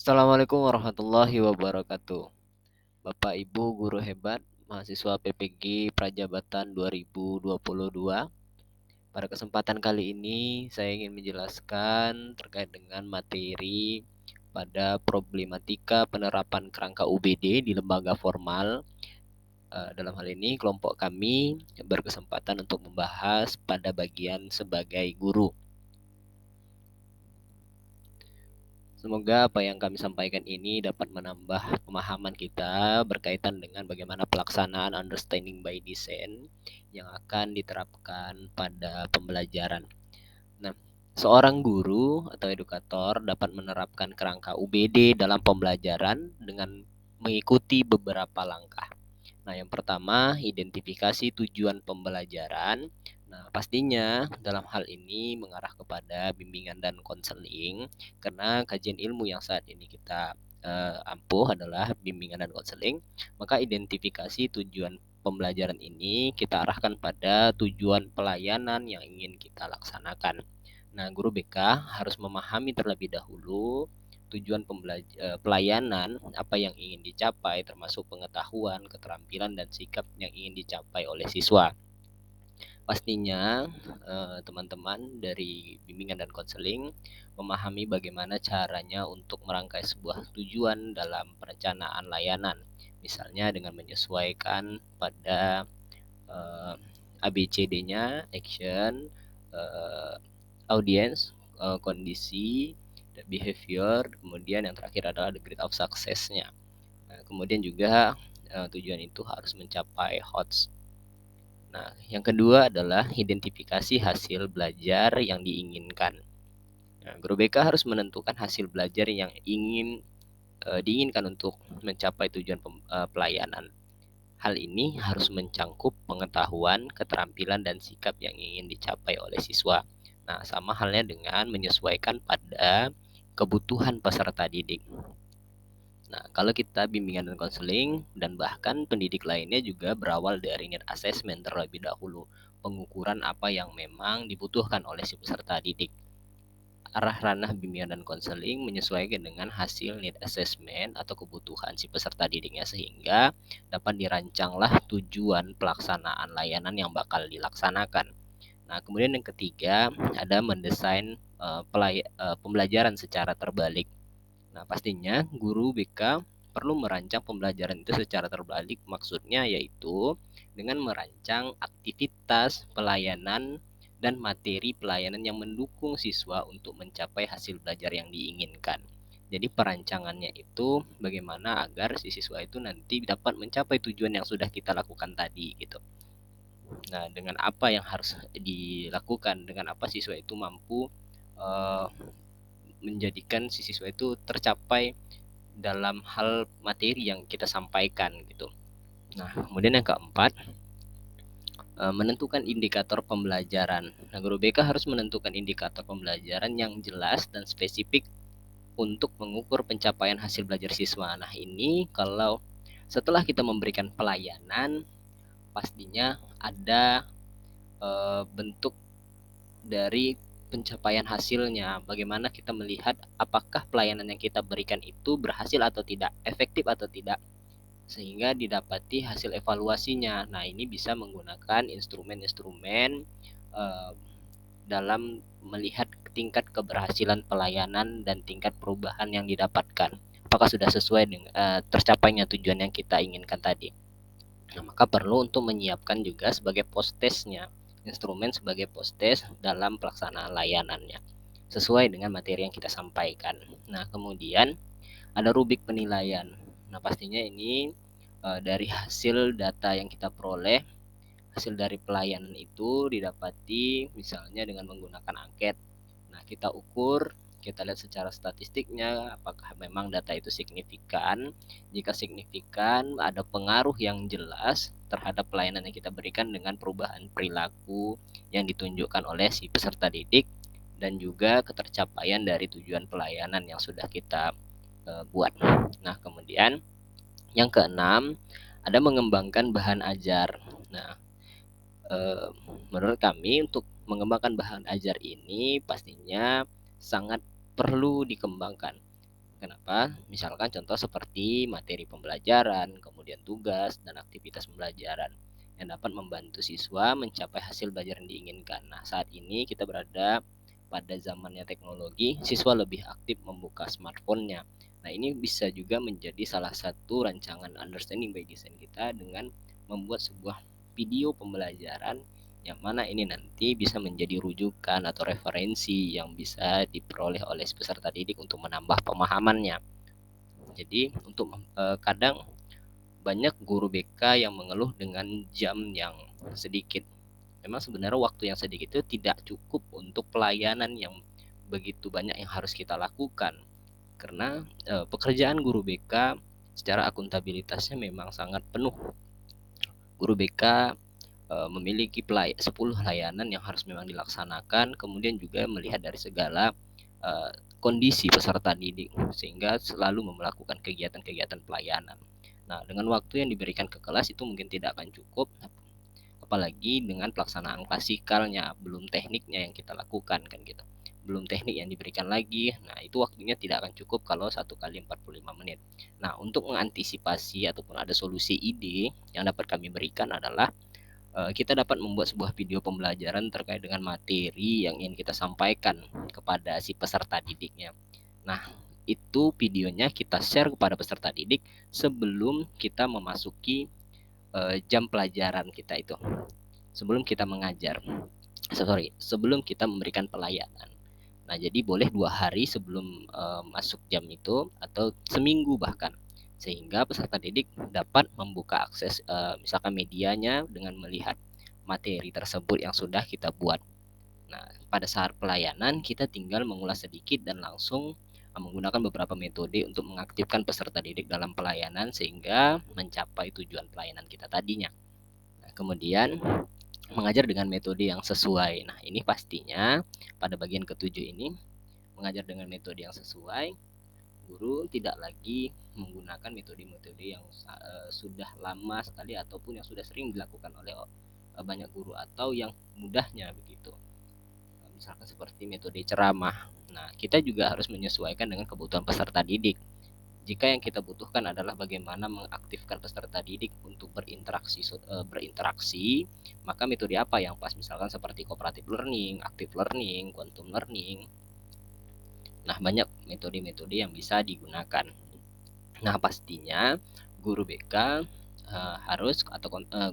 Assalamualaikum warahmatullahi wabarakatuh. Bapak Ibu guru hebat, mahasiswa PPG Prajabatan 2022. Pada kesempatan kali ini saya ingin menjelaskan terkait dengan materi pada problematika penerapan kerangka UBD di lembaga formal. Dalam hal ini kelompok kami berkesempatan untuk membahas pada bagian sebagai guru. Semoga apa yang kami sampaikan ini dapat menambah pemahaman kita berkaitan dengan bagaimana pelaksanaan understanding by design yang akan diterapkan pada pembelajaran. Nah, seorang guru atau edukator dapat menerapkan kerangka UBD dalam pembelajaran dengan mengikuti beberapa langkah. Nah, yang pertama, identifikasi tujuan pembelajaran. Nah, pastinya dalam hal ini mengarah kepada bimbingan dan konseling, karena kajian ilmu yang saat ini kita ampuh adalah bimbingan dan konseling. Maka identifikasi tujuan pembelajaran ini kita arahkan pada tujuan pelayanan yang ingin kita laksanakan. Nah, guru BK harus memahami terlebih dahulu tujuan pelayanan, apa yang ingin dicapai, termasuk pengetahuan, keterampilan, dan sikap yang ingin dicapai oleh siswa. Pastinya teman-teman dari bimbingan dan konseling memahami bagaimana caranya untuk merangkai sebuah tujuan dalam perencanaan layanan, misalnya dengan menyesuaikan pada ABCD-nya, action, audience, kondisi, behavior, kemudian yang terakhir adalah the grade of success-nya. Nah, kemudian juga tujuan itu harus mencapai HOTS. Nah, yang kedua adalah identifikasi hasil belajar yang diinginkan. Nah, guru BK harus menentukan hasil belajar yang diinginkan untuk mencapai tujuan pelayanan. Hal ini harus mencangkup pengetahuan, keterampilan, dan sikap yang ingin dicapai oleh siswa. Nah, sama halnya dengan menyesuaikan pada kebutuhan peserta didik. Nah, kalau kita bimbingan dan konseling dan bahkan pendidik lainnya juga berawal dari need assessment terlebih dahulu, pengukuran apa yang memang dibutuhkan oleh si peserta didik. Arah ranah bimbingan dan konseling menyesuaikan dengan hasil need assessment atau kebutuhan si peserta didiknya, sehingga dapat dirancanglah tujuan pelaksanaan layanan yang bakal dilaksanakan. Nah, kemudian yang ketiga ada mendesain pembelajaran secara terbalik. Nah, pastinya guru BK perlu merancang pembelajaran itu secara terbalik. Maksudnya yaitu dengan merancang aktivitas pelayanan dan materi pelayanan yang mendukung siswa untuk mencapai hasil belajar yang diinginkan. Jadi perancangannya itu bagaimana agar si siswa itu nanti dapat mencapai tujuan yang sudah kita lakukan tadi gitu. Nah, dengan apa yang harus dilakukan, dengan apa siswa itu mampu menjadikan si siswa itu tercapai dalam hal materi yang kita sampaikan gitu. Nah, kemudian yang keempat, menentukan indikator pembelajaran. Nah, guru BK harus menentukan indikator pembelajaran yang jelas dan spesifik untuk mengukur pencapaian hasil belajar siswa. Nah, ini kalau setelah kita memberikan pelayanan, pastinya ada bentuk dari pencapaian hasilnya. Bagaimana kita melihat apakah pelayanan yang kita berikan itu berhasil atau tidak, efektif atau tidak, sehingga didapati hasil evaluasinya. Nah, ini bisa menggunakan instrumen-instrumen dalam melihat tingkat keberhasilan pelayanan dan tingkat perubahan yang didapatkan. Apakah sudah sesuai dengan tercapainya tujuan yang kita inginkan tadi. Nah, maka perlu untuk menyiapkan juga sebagai post-testnya, instrumen sebagai post-test dalam pelaksanaan layanannya, sesuai dengan materi yang kita sampaikan. Nah, kemudian ada rubrik penilaian. Nah, pastinya ini dari hasil data yang kita peroleh, hasil dari pelayanan itu didapati misalnya dengan menggunakan angket. Nah, kita ukur, kita lihat secara statistiknya apakah memang data itu signifikan. Jika signifikan, ada pengaruh yang jelas terhadap pelayanan yang kita berikan dengan perubahan perilaku yang ditunjukkan oleh si peserta didik dan juga ketercapaian dari tujuan pelayanan yang sudah kita buat. Nah, kemudian yang keenam, ada mengembangkan bahan ajar. Nah, menurut kami untuk mengembangkan bahan ajar ini pastinya sangat perlu dikembangkan. Kenapa? Misalkan contoh seperti materi pembelajaran, kemudian tugas, dan aktivitas pembelajaran yang dapat membantu siswa mencapai hasil belajar yang diinginkan. Nah, saat ini kita berada pada zamannya teknologi, siswa lebih aktif membuka smartphone-nya. Nah, ini bisa juga menjadi salah satu rancangan understanding by design kita dengan membuat sebuah video pembelajaran yang mana ini nanti bisa menjadi rujukan atau referensi yang bisa diperoleh oleh peserta didik untuk menambah pemahamannya. Jadi untuk kadang banyak guru BK yang mengeluh dengan jam yang sedikit. Memang sebenarnya waktu yang sedikit itu tidak cukup untuk pelayanan yang begitu banyak yang harus kita lakukan. Karena pekerjaan guru BK secara akuntabilitasnya memang sangat penuh. Guru BK memiliki 10 layanan yang harus memang dilaksanakan, kemudian juga melihat dari segala kondisi peserta didik sehingga selalu melakukan kegiatan-kegiatan pelayanan. Nah, dengan waktu yang diberikan ke kelas itu mungkin tidak akan cukup, apalagi dengan pelaksanaan klasikalnya, belum tekniknya yang kita lakukan kan gitu. Belum teknik yang diberikan lagi. Nah, itu waktunya tidak akan cukup kalau 1 kali 45 menit. Nah, untuk mengantisipasi ataupun ada solusi ide yang dapat kami berikan adalah kita dapat membuat sebuah video pembelajaran terkait dengan materi yang ingin kita sampaikan kepada si peserta didiknya. Nah, itu videonya kita share kepada peserta didik sebelum kita memasuki jam pelajaran kita itu. Sebelum kita mengajar. Sebelum kita memberikan pelayanan. Nah, jadi boleh 2 hari sebelum masuk jam itu atau seminggu bahkan, sehingga peserta didik dapat membuka akses misalkan medianya dengan melihat materi tersebut yang sudah kita buat. Nah, pada saat pelayanan kita tinggal mengulas sedikit dan langsung menggunakan beberapa metode untuk mengaktifkan peserta didik dalam pelayanan sehingga mencapai tujuan pelayanan kita tadinya. Nah, kemudian mengajar dengan metode yang sesuai. Nah, ini pastinya pada bagian ketujuh ini mengajar dengan metode yang sesuai, guru tidak lagi menggunakan metode-metode yang sudah lama sekali ataupun yang sudah sering dilakukan oleh banyak guru atau yang mudahnya begitu. Misalkan seperti metode ceramah. Nah, kita juga harus menyesuaikan dengan kebutuhan peserta didik. Jika yang kita butuhkan adalah bagaimana mengaktifkan peserta didik untuk berinteraksi, maka metode apa yang pas? Misalkan seperti cooperative learning, active learning, quantum learning. Nah, banyak metode-metode yang bisa digunakan. Nah, pastinya guru BK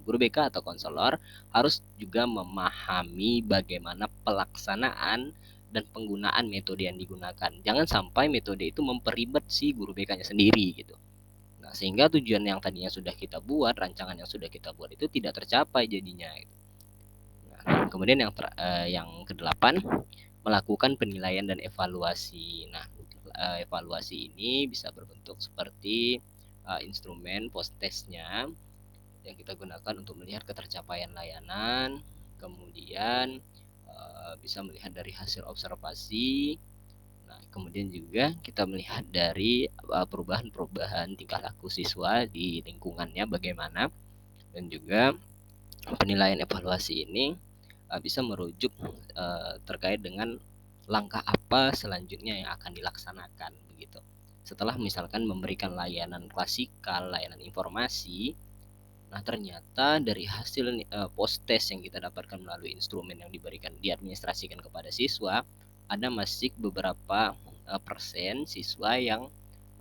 guru BK atau konselor harus juga memahami bagaimana pelaksanaan dan penggunaan metode yang digunakan. Jangan sampai metode itu memperibet si guru BK-nya sendiri gitu. Nah, sehingga tujuan yang tadinya sudah kita buat, rancangan yang sudah kita buat itu tidak tercapai jadinya. Gitu. Nah, kemudian yang kedelapan, melakukan penilaian dan evaluasi. Nah, evaluasi ini bisa berbentuk seperti instrumen post testnya yang kita gunakan untuk melihat ketercapaian layanan, kemudian bisa melihat dari hasil observasi. Nah, kemudian juga kita melihat dari perubahan-perubahan tingkah laku siswa di lingkungannya bagaimana, dan juga penilaian evaluasi ini bisa merujuk terkait dengan langkah apa selanjutnya yang akan dilaksanakan begitu. Setelah misalkan memberikan layanan klasikal, layanan informasi, nah ternyata dari hasil post test yang kita dapatkan melalui instrumen yang diberikan diadministrasikan kepada siswa, ada masih beberapa persen siswa yang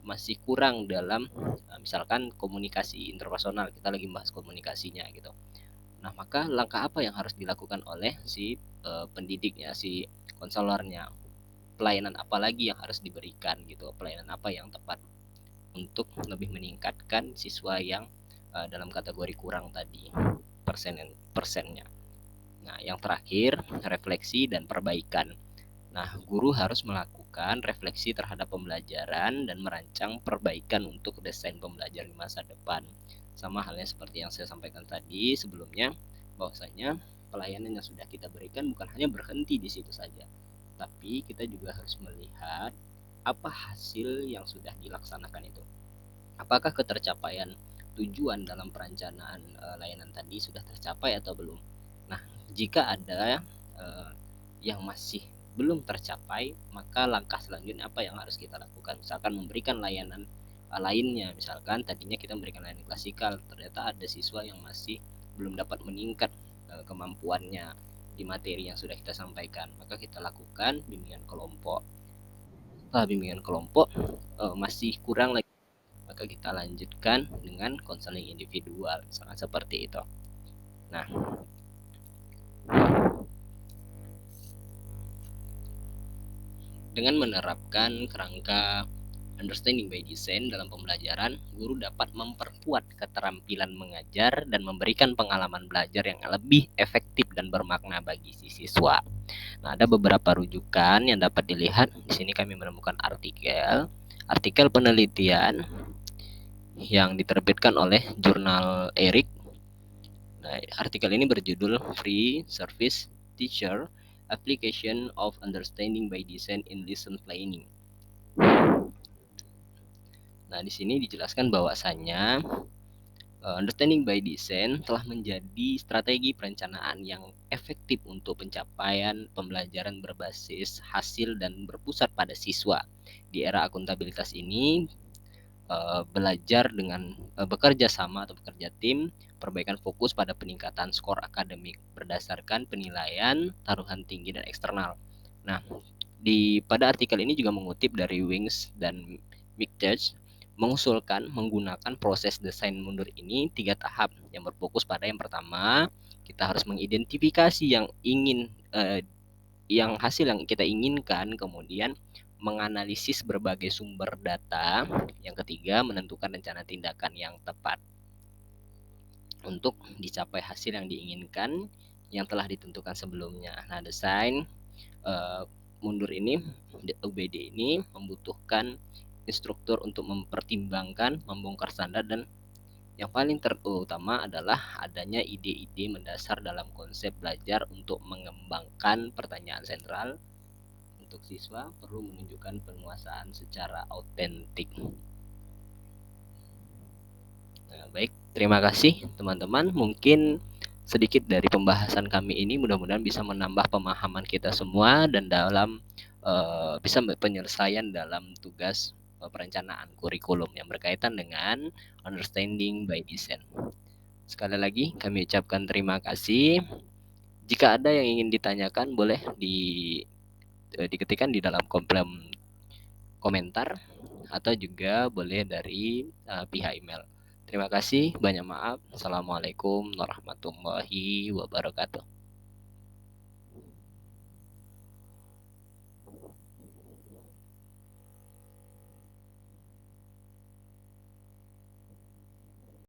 masih kurang dalam misalkan komunikasi interpersonal, kita lagi bahas komunikasinya gitu. Nah, maka langkah apa yang harus dilakukan oleh si pendidiknya, si konselornya? Pelayanan apa lagi yang harus diberikan gitu? Pelayanan apa yang tepat untuk lebih meningkatkan siswa yang dalam kategori kurang tadi persennya. Nah, yang terakhir, refleksi dan perbaikan. Nah, guru harus melakukan refleksi terhadap pembelajaran dan merancang perbaikan untuk desain pembelajaran di masa depan. Sama halnya seperti yang saya sampaikan tadi sebelumnya, bahwasanya pelayanan yang sudah kita berikan bukan hanya berhenti di situ saja, tapi kita juga harus melihat apa hasil yang sudah dilaksanakan itu. Apakah ketercapaian tujuan dalam perencanaan layanan tadi sudah tercapai atau belum? Nah, jika ada yang masih belum tercapai, maka langkah selanjutnya apa yang harus kita lakukan. Misalkan memberikan layanan lainnya, misalkan tadinya kita memberikan layanan klasikal, ternyata ada siswa yang masih belum dapat meningkat kemampuannya di materi yang sudah kita sampaikan, maka kita lakukan bimbingan kelompok. Setelah bimbingan kelompok masih kurang lagi, maka kita lanjutkan dengan konseling individual, misalkan seperti itu. Nah, dengan menerapkan kerangka understanding by design dalam pembelajaran, guru dapat memperkuat keterampilan mengajar dan memberikan pengalaman belajar yang lebih efektif dan bermakna bagi si siswa. Nah, ada beberapa rujukan yang dapat dilihat. Di sini kami menemukan artikel penelitian yang diterbitkan oleh jurnal ERIC. Nah, artikel ini berjudul Free Service Teacher Application of Understanding by Design in Lesson Planning. Nah, di sini dijelaskan bahwasannya understanding by design telah menjadi strategi perencanaan yang efektif untuk pencapaian pembelajaran berbasis hasil dan berpusat pada siswa. Di era akuntabilitas ini, belajar dengan bekerja sama atau bekerja tim, perbaikan fokus pada peningkatan skor akademik berdasarkan penilaian taruhan tinggi dan eksternal. Nah, pada artikel ini juga mengutip dari Wings dan Miktej, mengusulkan menggunakan proses desain mundur ini 3 tahap yang berfokus pada yang pertama, kita harus mengidentifikasi yang hasil yang kita inginkan, kemudian menganalisis berbagai sumber data, yang ketiga menentukan rencana tindakan yang tepat untuk dicapai hasil yang diinginkan yang telah ditentukan sebelumnya. Nah, desain mundur ini, UBD ini membutuhkan instruktur untuk mempertimbangkan, membongkar standar, dan yang paling terutama adalah adanya ide-ide mendasar dalam konsep belajar untuk mengembangkan pertanyaan sentral. Untuk siswa perlu menunjukkan penguasaan secara autentik. Nah, baik, terima kasih teman-teman. Mungkin sedikit dari pembahasan kami ini mudah-mudahan bisa menambah pemahaman kita semua dan dalam bisa penyelesaian dalam tugas perencanaan kurikulum yang berkaitan dengan understanding by design. Sekali lagi kami ucapkan terima kasih. Jika ada yang ingin ditanyakan boleh diketikkan di dalam kolom komentar atau juga boleh dari pihak email. Terima kasih, banyak maaf. Assalamualaikum warahmatullahi wabarakatuh.